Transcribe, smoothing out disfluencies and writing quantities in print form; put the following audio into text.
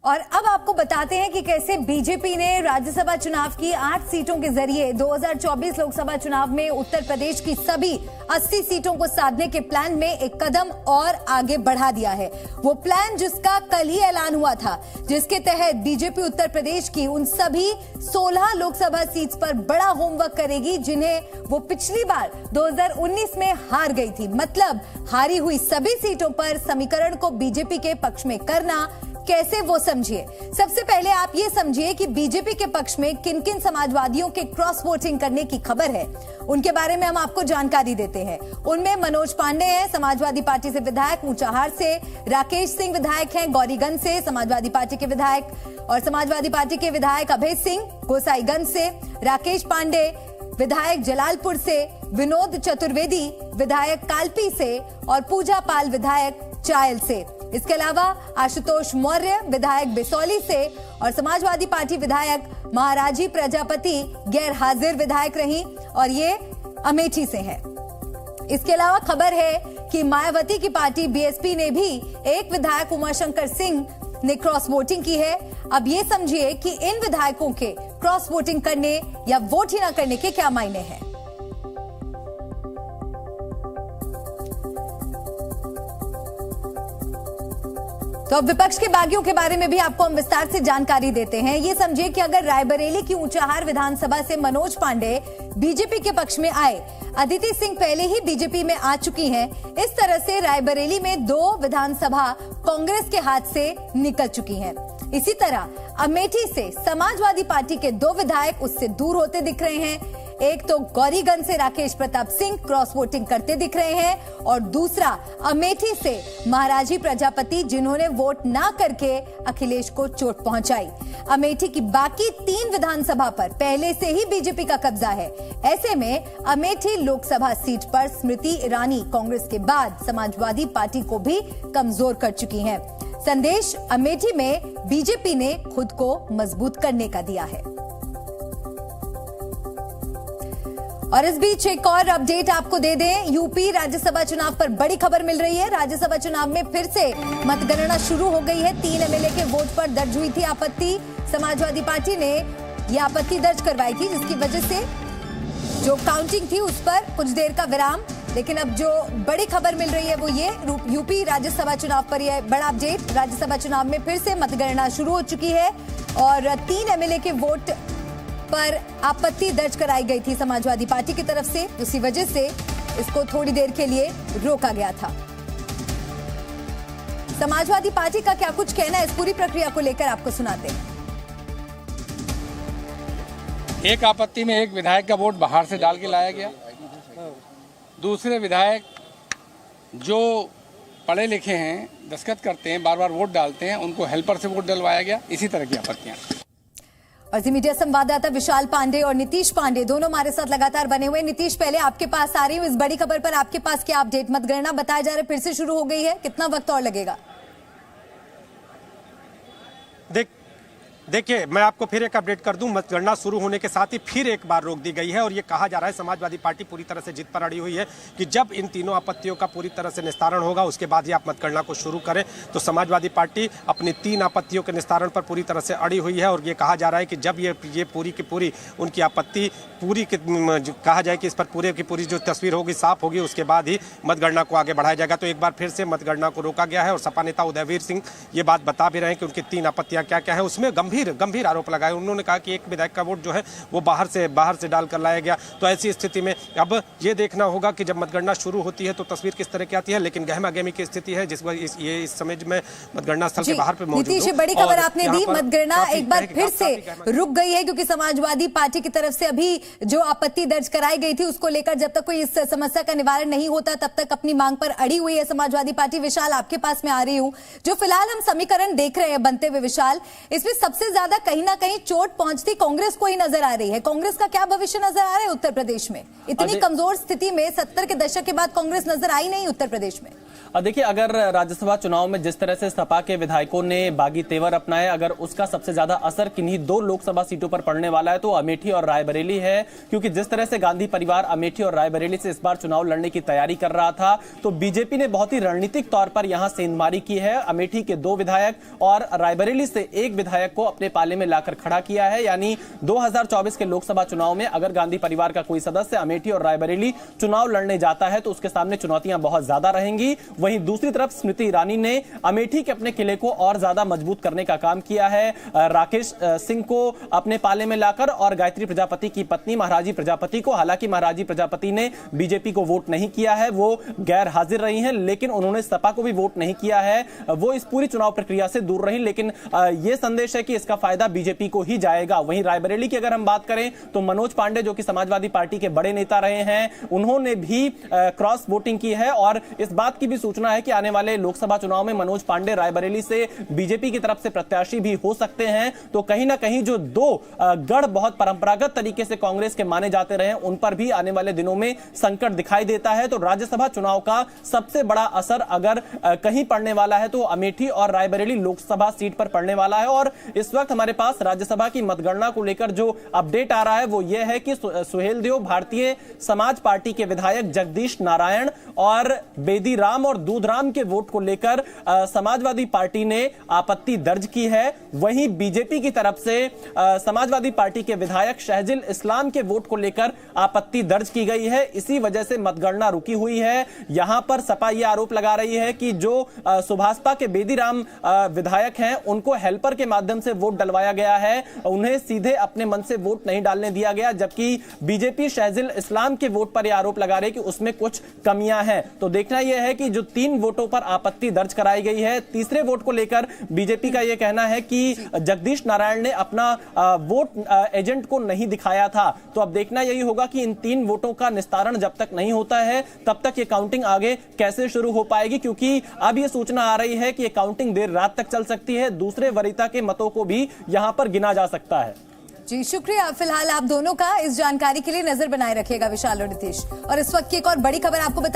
और अब आपको बताते हैं कि कैसे बीजेपी ने राज्यसभा चुनाव की 8 सीटों के जरिए 2024 लोकसभा चुनाव में उत्तर प्रदेश की सभी 80 सीटों को साधने के प्लान में एक कदम और आगे बढ़ा दिया है। वो प्लान जिसका कल ही ऐलान हुआ था, जिसके तहत बीजेपी उत्तर प्रदेश की उन सभी 16 लोकसभा सीट्स पर बड़ा होमवर्क करेगी जिन्हें वो पिछली बार 2019 में हार गई थी। मतलब हारी हुई सभी सीटों पर समीकरण को बीजेपी के पक्ष में करना। कैसे, वो समझिए। सबसे पहले आप ये समझिए कि बीजेपी के पक्ष में किन किन समाजवादियों के क्रॉस वोटिंग करने की खबर है, उनके बारे में हम आपको जानकारी देते हैं। उनमें मनोज पांडे हैं, समाजवादी पार्टी से विधायक, ऊंचाहार से राकेश सिंह विधायक हैं, गौरीगंज से समाजवादी पार्टी के विधायक, और समाजवादी पार्टी के विधायक अभय सिंह गोसाईगंज से, राकेश पांडे विधायक जलालपुर से, विनोद चतुर्वेदी विधायक कालपी से और पूजा पाल विधायक चायल से। इसके अलावा आशुतोष मौर्य विधायक बिसौली से और समाजवादी पार्टी विधायक महाराजी प्रजापति गैर हाजिर विधायक रही और ये अमेठी से हैं। इसके अलावा खबर है कि मायावती की पार्टी बीएसपी ने भी एक विधायक उमाशंकर सिंह ने क्रॉस वोटिंग की है। अब ये समझिए कि इन विधायकों के क्रॉस वोटिंग करने या वोट ही ना करने के क्या मायने हैं। तो अब विपक्ष के बागियों के बारे में भी आपको हम विस्तार से जानकारी देते हैं। ये समझिए कि अगर रायबरेली की ऊंचाहार विधानसभा से मनोज पांडे बीजेपी के पक्ष में आए, अदिति सिंह पहले ही बीजेपी में आ चुकी हैं, इस तरह से रायबरेली में 2 विधानसभा कांग्रेस के हाथ से निकल चुकी हैं। इसी तरह अमेठी से समाजवादी पार्टी के 2 विधायक उससे दूर होते दिख रहे हैं। एक तो गौरीगंज से राकेश प्रताप सिंह क्रॉस वोटिंग करते दिख रहे हैं और दूसरा अमेठी से महाराजी प्रजापति, जिन्होंने वोट ना करके अखिलेश को चोट पहुंचाई। अमेठी की बाकी 3 विधानसभा पर पहले से ही बीजेपी का कब्जा है। ऐसे में अमेठी लोकसभा सीट पर स्मृति ईरानी कांग्रेस के बाद समाजवादी पार्टी को भी कमजोर कर चुकी हैं। संदेश अमेठी में बीजेपी ने खुद को मजबूत करने का दिया है। और इस बीच एक और अपडेट आपको दे दें, यूपी राज्यसभा चुनाव पर बड़ी खबर मिल रही है। राज्यसभा चुनाव में फिर से मतगणना शुरू हो गई है। 3 एमएलए के वोट पर दर्ज हुई थी आपत्ति। समाजवादी पार्टी ने यह आपत्ति दर्ज करवाई थी, जिसकी वजह से जो काउंटिंग थी उस पर कुछ देर का विराम। लेकिन अब जो बड़ी खबर मिल रही है वो ये, यूपी राज्यसभा चुनाव पर यह बड़ा अपडेट। राज्यसभा चुनाव में फिर से मतगणना शुरू हो चुकी है और 3 एमएलए के वोट पर आपत्ति दर्ज कराई गई थी समाजवादी पार्टी की तरफ से। उसी वजह से इसको थोड़ी देर के लिए रोका गया था। समाजवादी पार्टी का क्या कुछ कहना है इस पूरी प्रक्रिया को लेकर, आपको सुनाते हैं। एक आपत्ति में एक विधायक का वोट बाहर से डाल के लाया गया। दूसरे विधायक जो पढ़े लिखे हैं, दस्तखत करते हैं, बार बार वोट डालते हैं, उनको हेल्पर से वोट डलवाया गया। इसी तरह की आपत्तियां। और जी मीडिया संवाददाता विशाल पांडे और नीतीश पांडे दोनों हमारे साथ लगातार बने हुए। नीतीश, पहले आपके पास आ रही हूँ, इस बड़ी खबर पर आपके पास क्या अपडेट? मतगणना बताया जा रहा है फिर से शुरू हो गई है, कितना वक्त और लगेगा? देखिए, मैं आपको फिर एक अपडेट कर दूं। मतगणना शुरू होने के साथ ही फिर एक बार रोक दी गई है और ये कहा जा रहा है, समाजवादी पार्टी पूरी तरह से जिद पर अड़ी हुई है कि जब इन तीनों आपत्तियों का पूरी तरह से निस्तारण होगा उसके बाद ही आप मतगणना को शुरू करें। तो समाजवादी पार्टी अपनी 3 आपत्तियों के निस्तारण पर पूरी तरह से अड़ी हुई है और ये कहा जा रहा है कि जब ये पूरी की पूरी उनकी आपत्ति कहा जाए कि इस पर पूरे की पूरी जो तस्वीर होगी साफ होगी, उसके बाद ही मतगणना को आगे बढ़ाया जाएगा। तो एक बार फिर से मतगणना को रोका गया है और सपा नेता उदयवीर सिंह ये बात बता भी रहे हैं कि उनकी 3 आपत्तियां क्या क्या है। उसमें गंभीर आरोप लगाए। उन्होंने कहा कि एक विधायक का वोट जो है वो बाहर से डालकर लाया गया। तो ऐसी स्थिति में अब ये देखना होगा कि जब मतगणना शुरू होती है तो तस्वीर किस तरह की आती है। लेकिन गहमा गहमी की स्थिति है जिस इस समय में मतगणना स्थल के बाहर पे मौजूद। नीतीश, बड़ी खबर आपने दी, मतगणना एक बार फिर से रुक गई है क्योंकि समाजवादी पार्टी की तरफ से अभी जो आपत्ति दर्ज कराई गई थी उसको लेकर जब तक कोई इस समस्या का निवारण नहीं होता तब तक अपनी मांग पर अड़ी हुई है समाजवादी पार्टी। विशाल, आपके पास में आ रही हूं, जो फिलहाल हम समीकरण देख रहे हैं बनते हुए, विशाल, इसमें सबसे ज्यादा कहीं ना कहीं चोट पहुंचती कांग्रेस को ही नजर आ रही है। कांग्रेस का क्या भविष्य नजर आ रहा है उत्तर प्रदेश में? इतनी कमजोर स्थिति में 70 के दशक के बाद कांग्रेस नजर आई नहीं उत्तर प्रदेश में। देखिए, अगर राज्यसभा चुनाव में जिस तरह से सपा के विधायकों ने बागी तेवर अपनाए, अगर उसका सबसे ज्यादा असर किन्हीं 2 लोकसभा सीटों पर पड़ने वाला है तो अमेठी और रायबरेली है। क्योंकि जिस तरह से गांधी परिवार अमेठी और रायबरेली से इस बार चुनाव लड़ने की तैयारी कर रहा था, तो बीजेपी ने बहुत ही रणनीतिक तौर पर यहां सेंधमारी की है। अमेठी के 2 विधायक और रायबरेली से 1 विधायक को अपने पाले में लाकर खड़ा किया है। यानी 2024 के लोकसभा चुनाव में अगर गांधी परिवार का कोई सदस्य अमेठी और रायबरेली चुनाव लड़ने जाता है तो उसके सामने चुनौतियां बहुत ज्यादा रहेंगी। वहीं दूसरी तरफ स्मृति ईरानी ने अमेठी के अपने किले को और ज्यादा मजबूत करने का काम किया है। राकेश सिंह को अपने पाले में लाकर और गायत्री प्रजापति की पत्नी महाराजी प्रजापति को, हालांकि महाराजी प्रजापति ने बीजेपी को वोट नहीं किया है, वो गैर हाजिर रही हैं, लेकिन उन्होंने सपा को भी वोट नहीं किया है। वो इस पूरी चुनाव प्रक्रिया से दूर रही, लेकिन यह संदेश है कि इसका फायदा बीजेपी को ही जाएगा। वहीं रायबरेली की अगर हम बात करें तो मनोज पांडे, जो कि समाजवादी पार्टी के बड़े नेता रहे हैं, उन्होंने भी क्रॉस वोटिंग की है और इस बात की भी सूचना है कि आने वाले लोकसभा चुनाव में मनोज पांडे रायबरेली से बीजेपी की तरफ से प्रत्याशी भी हो सकते हैं। तो कहीं ना कहीं जो 2 गढ़ बहुत परंपरागत तरीके से कांग्रेस के माने जाते रहे, उन पर भी आने वाले दिनों में संकट दिखाई देता है। तो राज्यसभा चुनाव का सबसे बड़ा असर अगर कहीं पड़ने वाला है तो अमेठी और रायबरेली लोकसभा सीट पर पड़ने वाला है। और इस वक्त हमारे पास राज्यसभा की मतगणना को लेकर जो अपडेट आ रहा है वो यह है कि सुहेलदेव भारतीय समाज पार्टी के विधायक जगदीश नारायण और बेदी राम और दूधराम के वोट को लेकर समाजवादी पार्टी ने आपत्ति दर्ज की है। वहीं बीजेपी की तरफ से समाजवादी पार्टी के विधायक शहजिल इस्लाम के वोट को लेकर आपत्ति दर्ज की गई है। इसी वजह से मतगणना रुकी हुई है। यहां पर सपा यह आरोप लगा रही है कि जो सुभाषपा के बेदी राम विधायक हैं, उनको हेल्पर के माध्यम से वोट डलवाया गया है, उन्हें सीधे अपने मन से वोट नहीं डालने दिया गया। जबकि बीजेपी शहजिल इस्लाम के वोट पर यह आरोप लगा रही है कि उसमें कुछ कमियां हैं। तो देखना यह है कि जो 3 वोटों पर आपत्ति दर्ज कराई गई है, तीसरे वोट को लेकर बीजेपी का यह कहना है कि जगदीश नारायण ने अपना वोट एजेंट को नहीं दिखाया था। तो अब देखना यही होगा कि इन 3 वोटों का निस्तारण जब तक नहीं होता है तब तक ये काउंटिंग आगे कैसे शुरू हो पाएगी, क्योंकि अब ये सूचना आ रही है कि ये काउंटिंग देर रात तक चल सकती है। दूसरे वरीयता के मतों को भी यहां पर गिना जा सकता है। जी शुक्रिया फिलहाल आप दोनों का इस जानकारी के लिए। नजर बनाए रखिएगा विशाल और नीतीश। और इस वक्त की एक और बड़ी खबर आपको